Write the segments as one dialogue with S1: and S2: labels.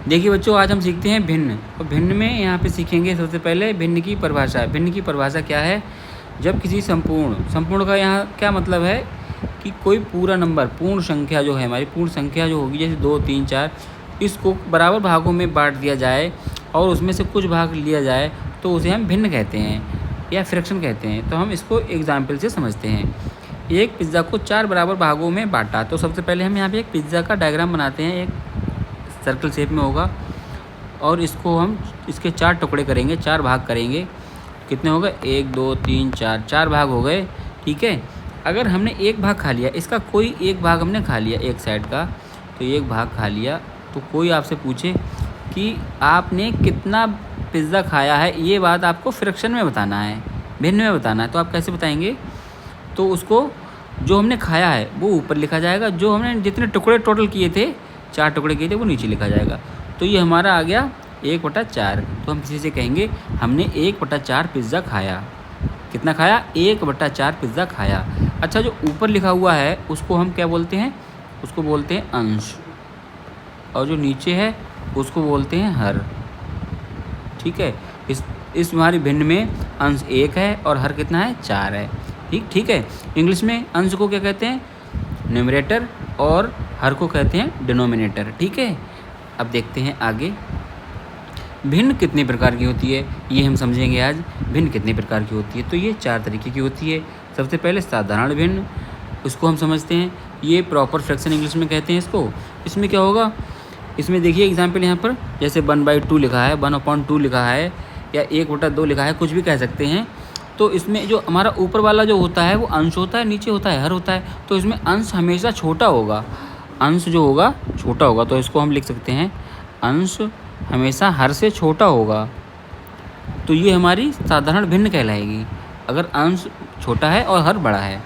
S1: देखिए बच्चों, आज हम सीखते हैं भिन्न। और भिन्न में यहाँ पे सीखेंगे सबसे पहले भिन्न की परिभाषा। भिन्न की परिभाषा क्या है? जब किसी संपूर्ण का यहाँ क्या मतलब है कि कोई पूरा नंबर, पूर्ण संख्या जो है हमारी, पूर्ण संख्या जो होगी, जैसे 2, 3, 4, इसको बराबर भागों में बांट दिया जाए और उसमें से कुछ भाग लिया जाए तो उसे हम भिन्न कहते हैं या फ्रैक्शन कहते हैं। तो हम इसको एग्जाम्पल से समझते हैं। एक पिज़्ज़ा को 4 बराबर भागों में बांटा। तो सबसे पहले हम यहाँ पे एक पिज़्ज़ा का डायग्राम बनाते हैं, एक सर्कल शेप में होगा और इसको हम इसके 4 टुकड़े करेंगे, 4 भाग करेंगे। कितने हो गए? 1, 2, 3, 4, 4 भाग हो गए। ठीक है, अगर हमने एक भाग खा लिया, इसका कोई एक भाग हमने खा लिया एक साइड का, तो एक भाग खा लिया, तो कोई आपसे पूछे कि आपने कितना पिज़्ज़ा खाया है, ये बात आपको फ्रैक्शन में बताना है, भिन्न में बताना है। तो आप कैसे बताएंगे? तो उसको जो हमने खाया है वो ऊपर लिखा जाएगा, जो हमने जितने टुकड़े टोटल किए थे, 4 टुकड़े किए थे, वो नीचे लिखा जाएगा। तो ये हमारा आ गया 1/4। तो हम किसी से कहेंगे हमने 1/4 पिज़्ज़ा खाया। कितना खाया? 1/4 पिज़्ज़ा खाया। अच्छा, जो ऊपर लिखा हुआ है उसको हम क्या बोलते हैं? उसको बोलते हैं अंश, और जो नीचे है उसको बोलते हैं हर। ठीक है, इस हमारी भिन्न में अंश 1 है और हर कितना है? 4 है। ठीक है। इंग्लिश में अंश को क्या कहते हैं? न्यूमरेटर, और हर को कहते हैं डिनोमिनेटर। ठीक है, अब देखते हैं आगे। भिन्न कितने प्रकार की होती है, ये हम समझेंगे आज। भिन्न कितने प्रकार की होती है? तो ये 4 तरीके की होती है। सबसे पहले साधारण भिन्न, उसको हम समझते हैं। ये प्रॉपर फ्रैक्शन इंग्लिश में कहते हैं इसको। इसमें क्या होगा? इसमें देखिए एग्जाम्पल यहाँ पर, जैसे 1/2 लिखा है, 1/2 लिखा है, या 1/2 लिखा है, कुछ भी कह सकते हैं। तो इसमें जो हमारा ऊपर वाला जो होता है वो अंश होता है, नीचे होता है हर होता है। तो इसमें अंश हमेशा छोटा होगा, अंश जो होगा छोटा होगा। तो इसको हम लिख सकते हैं अंश हमेशा हर से छोटा होगा। तो ये हमारी साधारण भिन्न कहलाएगी, अगर अंश छोटा है और हर बड़ा है।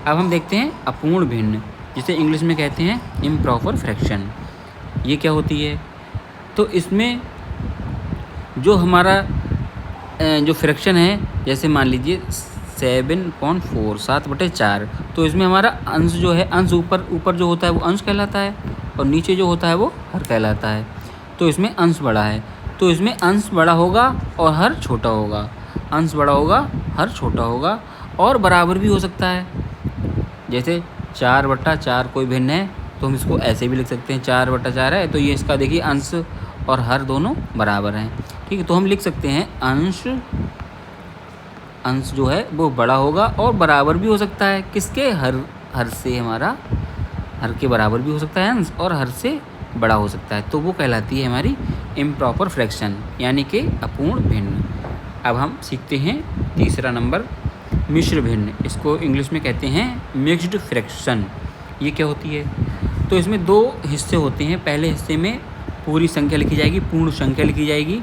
S1: अब हम देखते हैं अपूर्ण भिन्न, जिसे इंग्लिश में कहते हैं इम्प्रॉपर फ्रैक्शन। ये क्या होती है? तो इसमें जो हमारा जो फ्रैक्शन है, जैसे मान लीजिए 7/4, 7/4, तो इसमें हमारा अंश जो है, अंश ऊपर जो होता है वो अंश कहलाता है, और नीचे जो होता है वो हर कहलाता है। तो इसमें अंश बड़ा है, तो इसमें अंश बड़ा होगा और हर छोटा होगा। अंश बड़ा होगा, हर छोटा होगा, और बराबर भी हो सकता है। जैसे 4/4 कोई भिन्न है तो हम इसको ऐसे भी लिख सकते हैं, 4/4 है तो ये इसका देखिए अंश और हर दोनों बराबर हैं। ठीक है, तो हम लिख सकते हैं अंश जो है वो बड़ा होगा और बराबर भी हो सकता है। किसके? हर से, हमारा हर के बराबर भी हो सकता है अंश, और हर से बड़ा हो सकता है। तो वो कहलाती है हमारी इम्प्रॉपर फ्रैक्शन, यानी कि अपूर्ण भिन्न। अब हम सीखते हैं तीसरा नंबर, मिश्र भिन्न। इसको इंग्लिश में कहते हैं मिक्स्ड फ्रैक्शन। ये क्या होती है? तो इसमें 2 हिस्से होते हैं। पहले हिस्से में पूरी संख्या लिखी जाएगी, पूर्ण संख्या लिखी जाएगी,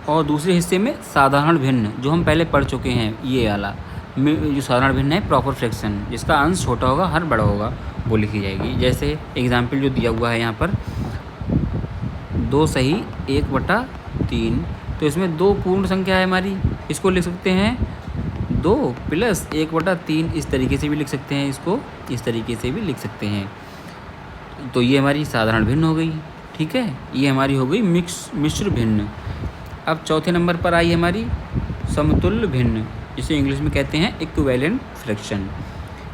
S1: और दूसरे हिस्से में साधारण भिन्न, जो हम पहले पढ़ चुके हैं, ये वाला जो साधारण भिन्न है प्रॉपर फ्रैक्शन, जिसका अंश छोटा होगा, हर बड़ा होगा, वो लिखी जाएगी। जैसे एग्जाम्पल जो दिया हुआ है यहाँ पर, 2 सही 1/3। तो इसमें 2 पूर्ण संख्या है हमारी, इसको लिख सकते हैं 2 + 1/3। इस तरीके से भी लिख सकते हैं, इसको इस तरीके से भी लिख सकते हैं। तो ये हमारी साधारण भिन्न हो गई। ठीक है, ये हमारी हो गई मिश्र भिन्न। अब चौथे नंबर पर आई हमारी समतुल्य भिन्न, जिसे इंग्लिश में कहते हैं इक्विवेलेंट फ्रैक्शन।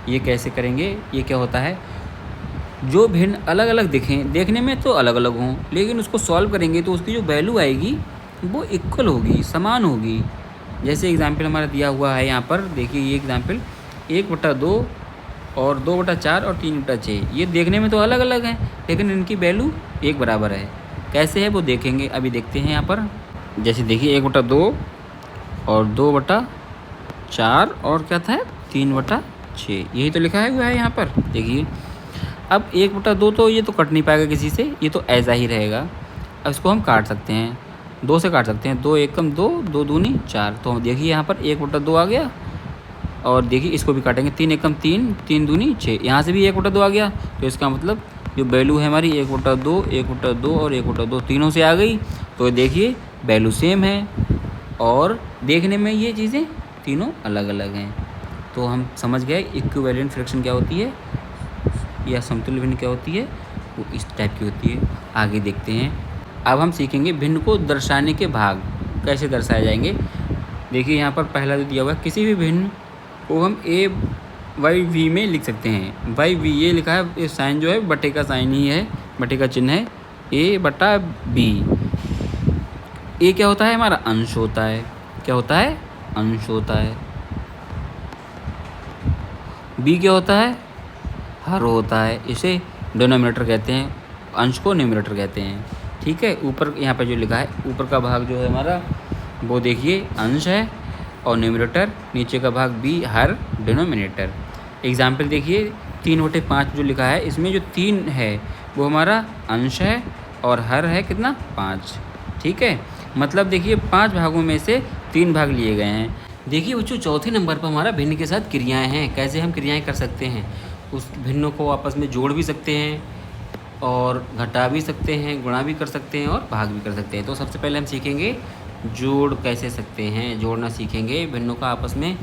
S1: ये कैसे करेंगे? ये क्या होता है? जो भिन्न अलग अलग दिखें, देखने में तो अलग अलग हों, लेकिन उसको सॉल्व करेंगे तो उसकी जो वैल्यू आएगी वो इक्वल होगी, समान होगी। जैसे एग्जाम्पल हमारा दिया हुआ है यहाँ पर, देखिए ये एग्जाम्पल 1/2 और 2/4 और 3/6। ये देखने में तो अलग अलग हैं, लेकिन इनकी वैल्यू एक बराबर है। कैसे है वो देखेंगे, अभी देखते हैं यहाँ पर। जैसे देखिए 1/2 और 2/4 और क्या था 3/6, यही तो लिखा है हुआ है यहाँ पर। देखिए अब 1/2 तो ये तो कट नहीं पाएगा किसी से, ये तो ऐसा ही रहेगा। अब इसको हम काट सकते हैं, 2 से काट सकते हैं। 2 एकम 2, 2 दूनी 4। तो देखिए यहाँ पर 1/2 आ गया, और देखिए इसको भी काटेंगे, 3 एकम 3, 3 दूनी 6। यहाँ से भी 1/2 आ गया। तो इसका मतलब जो वैल्यू है हमारी 1/2, 1/2 और 1/2 तीनों से आ गई। तो देखिए वैल्यू सेम है, और देखने में ये चीज़ें तीनों अलग अलग हैं। तो हम समझ गए इक्विवेलेंट फ्रैक्शन क्या होती है, या समतुल्य भिन्न क्या होती है, वो इस टाइप की होती है। आगे देखते हैं अब हम सीखेंगे भिन्न को दर्शाने के भाग कैसे दर्शाए जाएंगे। देखिए यहाँ पर पहला जो दिया हुआ है, किसी भी भिन्न को हम ए वाई वी में लिख सकते हैं। वाई वी ये लिखा है, ये साइन जो है बटे का साइन ही है, बटे का चिन्ह है, ए बटा बी। ए क्या होता है, हमारा अंश होता है। क्या होता है, अंश होता है। बी क्या होता है, हर होता है। इसे डिनोमिनेटर कहते हैं, अंश को न्यूमरेटर कहते हैं। ठीक है, ऊपर यहाँ पे जो लिखा है, ऊपर का भाग जो है हमारा वो देखिए अंश है और न्यूमरेटर, नीचे का भाग बी हर डिनोमिनेटर। एग्जाम्पल देखिए 3/5 जो लिखा है, इसमें जो 3 है वो हमारा अंश है और हर है कितना, 5। ठीक है, मतलब देखिए 5 भागों में से 3 भाग लिए गए हैं। देखिए बच्चों चौथे नंबर पर हमारा भिन्न के साथ क्रियाएं हैं। कैसे हम क्रियाएं कर सकते हैं, उस भिन्नों को आपस में जोड़ भी सकते हैं और घटा भी सकते हैं, गुणा भी कर सकते हैं और भाग भी कर सकते हैं। तो सबसे पहले हम सीखेंगे जोड़ कैसे सकते हैं, जोड़ना सीखेंगे भिन्नों का आपस में।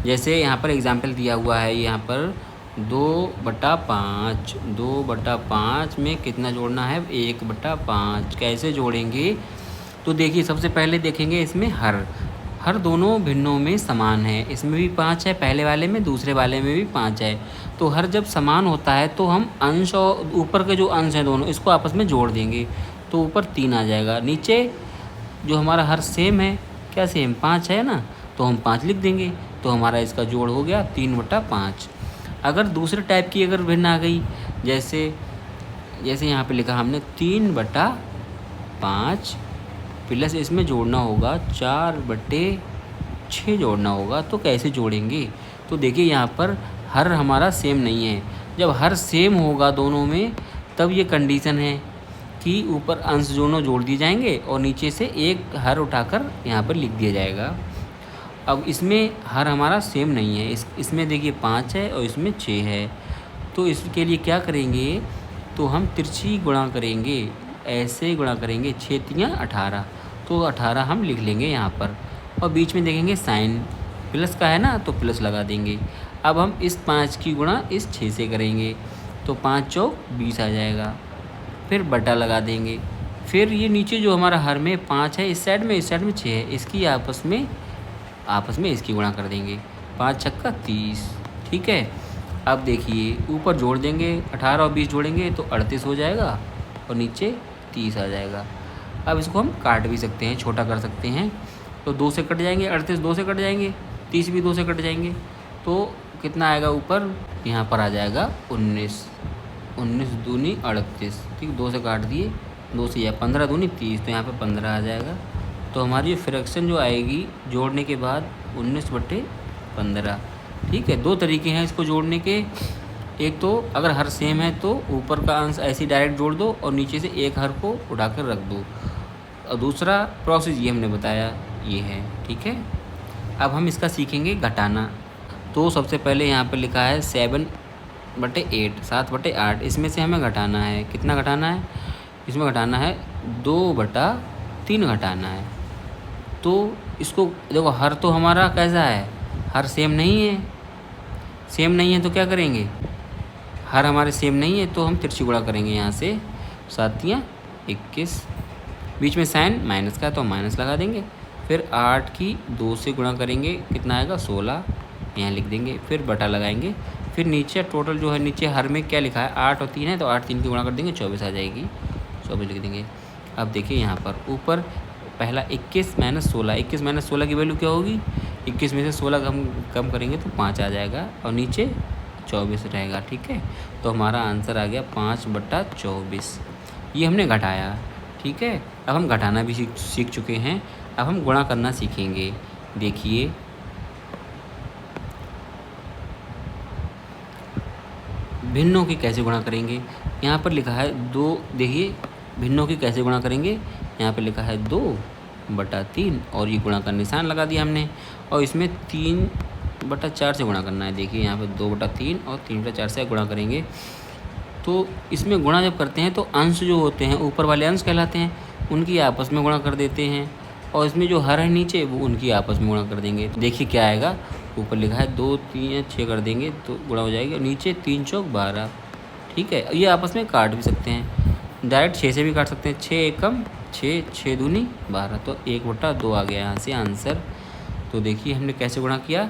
S1: जैसे यहाँ पर एग्जाम्पल दिया हुआ है, यहाँ पर 2/5, 2/5 में कितना जोड़ना है, 1/5। कैसे जोड़ेंगे, तो देखिए सबसे पहले देखेंगे इसमें हर दोनों भिन्नों में समान है। इसमें भी 5 है, पहले वाले में, दूसरे वाले में भी 5 है। तो हर जब समान होता है तो हम अंश और ऊपर के जो अंश हैं दोनों, इसको आपस में जोड़ देंगे तो ऊपर 3 आ जाएगा। नीचे जो हमारा हर सेम है, क्या सेम, 5 है ना, तो हम 5 लिख देंगे तो हमारा इसका जोड़ हो गया 3/5। अगर दूसरे टाइप की अगर भिन्न आ गई, जैसे यहाँ पे लिखा हमने 3/5 प्लस इसमें जोड़ना होगा 4/6 जोड़ना होगा। तो कैसे जोड़ेंगे, तो देखिए यहाँ पर हर हमारा सेम नहीं है। जब हर सेम होगा दोनों में तब ये कंडीशन है कि ऊपर अंश दोनों जोड़ दिए जाएंगे और नीचे से एक हर उठाकर यहाँ पर लिख दिया जाएगा। अब इसमें हर हमारा सेम नहीं है, इसमें देखिए 5 है और इसमें 6 है। तो इसके लिए क्या करेंगे, तो हम तिरछी गुणा करेंगे, ऐसे गुणा करेंगे, 6 × 18, तो 18 हम लिख लेंगे यहाँ पर। और बीच में देखेंगे साइन प्लस का है ना, तो प्लस लगा देंगे। अब हम इस 5 की गुणा इस 6 से करेंगे तो 5 चौक 20 आ जाएगा। फिर बटा लगा देंगे। फिर ये नीचे जो हमारा हर में 5 है, इस साइड में 6 है, इसकी आपस में इसकी गुणा कर देंगे, 5 छक्का 30। ठीक है, अब देखिए ऊपर जोड़ देंगे, 18 और 20 जोड़ेंगे तो 38 हो जाएगा और नीचे 30 आ जाएगा। अब इसको हम काट भी सकते हैं, छोटा कर सकते हैं। तो 2 से कट जाएंगे, 38 2 से कट जाएंगे, 30 भी 2 से कट जाएंगे, तो कितना आएगा ऊपर, यहाँ पर आ जाएगा 19, 19 दूनी 38। ठीक, 2 से काट दिए, 2 से या 15 दूनी 30, तो यहाँ पे 15 आ जाएगा। तो हमारी फ्रैक्शन जो आएगी जोड़ने के बाद 19/15। ठीक है, 2 तरीके हैं इसको जोड़ने के। एक तो अगर हर सेम है तो ऊपर का अंश ऐसे डायरेक्ट जोड़ दो और नीचे से एक हर को उठाकर रख दो। और दूसरा प्रोसेस ये हमने बताया, ये है। ठीक है, अब हम इसका सीखेंगे घटाना। तो सबसे पहले यहाँ पर लिखा है 7/8, 7/8। इसमें से हमें घटाना है, कितना घटाना है, इसमें घटाना है 2/3 घटाना है। तो इसको देखो, हर तो हमारा कैसा है, हर सेम नहीं है, सेम नहीं है तो क्या करेंगे, हर हमारे सेम नहीं है तो हम तिरछी गुणा करेंगे। यहाँ से 7 × 21, बीच में साइन माइनस का है तो माइनस लगा देंगे। फिर 8 की 2 से गुणा करेंगे, कितना आएगा 16, यहाँ लिख देंगे। फिर बटा लगाएंगे। फिर नीचे टोटल जो है, नीचे हर में क्या लिखा है, 8 और 3 है तो 8 3 की गुणा कर देंगे, 24 आ जाएगी, 24 लिख देंगे। अब देखिए यहाँ पर ऊपर पहला 21 - 16, 21 - 16 की वैल्यू क्या होगी, 21 में से 16 कम करेंगे तो 5 आ जाएगा और नीचे 24 रहेगा। ठीक है, तो हमारा आंसर आ गया 5/24। ये हमने घटाया। ठीक है, अब हम घटाना भी सीख चुके हैं, अब हम गुणा करना सीखेंगे। देखिए भिन्नों की कैसे गुणा करेंगे, यहाँ पर लिखा है 2, देखिए भिन्नों की कैसे गुणा करेंगे, यहाँ पर लिखा है 2/3 और ये गुणा का निशान लगा दिया हमने, और इसमें 3/4 से गुणा करना है। देखिए यहाँ पे 2/3 और 3/4 से गुणा करेंगे। तो इसमें गुणा जब करते हैं तो अंश जो होते हैं ऊपर वाले अंश कहलाते हैं, उनकी आपस में गुणा कर देते हैं, और इसमें जो हर है नीचे वो उनकी आपस में गुणा कर देंगे। तो देखिए क्या आएगा, ऊपर लिखा है 2 3 6 कर देंगे तो गुणा हो जाएगी, और नीचे 3 चौक 12। ठीक है, ये आपस में काट भी सकते हैं, डायरेक्ट 6 से भी काट सकते हैं, 6 एकम 6, 6 दूनी 12, तो 1/2 आ गया यहाँ से आंसर। तो देखिए हमने कैसे गुणा किया।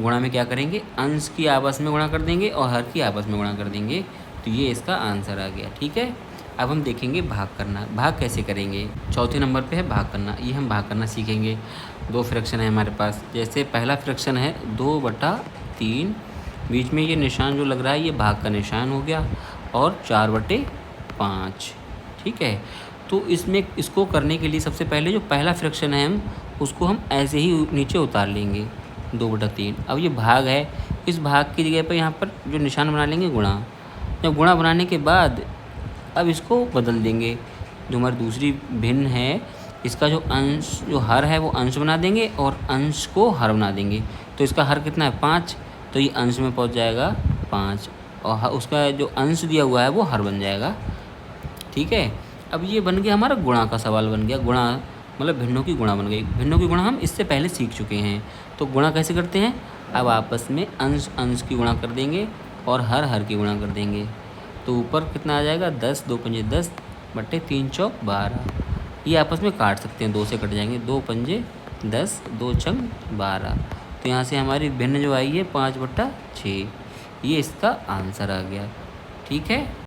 S1: गुणा में क्या करेंगे, अंश की आपस में गुणा कर देंगे और हर की आपस में गुणा कर देंगे, तो ये इसका आंसर आ गया। ठीक है, अब हम देखेंगे भाग करना। भाग कैसे करेंगे, चौथे नंबर पे है भाग करना। ये हम भाग करना सीखेंगे। 2 फ्रैक्शन है हमारे पास। जैसे पहला फ्रैक्शन है 2/3, बीच में ये निशान जो लग रहा है ये भाग का निशान हो गया, और 4/5। ठीक है, तो इसमें इसको करने के लिए सबसे पहले जो पहला फ्रैक्शन है हम उसको हम ऐसे ही नीचे उतार लेंगे, 2/3। अब ये भाग है, इस भाग की जगह पर यहाँ पर जो निशान बना लेंगे गुणा। जब गुणा बनाने के बाद अब इसको बदल देंगे। जो हमारी दूसरी भिन्न है इसका जो अंश जो हर है वो अंश बना देंगे और अंश को हर बना देंगे। तो इसका हर कितना है 5, तो ये अंश में पहुंच जाएगा 5, और उसका जो अंश दिया हुआ है वो हर बन जाएगा। ठीक है, अब ये बन गया हमारा गुणा का सवाल बन गया। गुणा मतलब भिन्नों की गुणा बन गई। भिन्नों की गुणा हम इससे पहले सीख चुके हैं। तो गुणा कैसे करते हैं, अब आपस में अंश अंश की गुणा कर देंगे और हर हर की गुणा कर देंगे। तो ऊपर कितना आ जाएगा 10, 2 पंजे 10 बट्टे 3 चौक 12। ये आपस में काट सकते हैं, 2 से कट जाएंगे, 2 पंजे 10, 2 छंग 12। तो यहाँ से हमारी भिन्न जो आई है 5/6, ये इसका आंसर आ गया। ठीक है।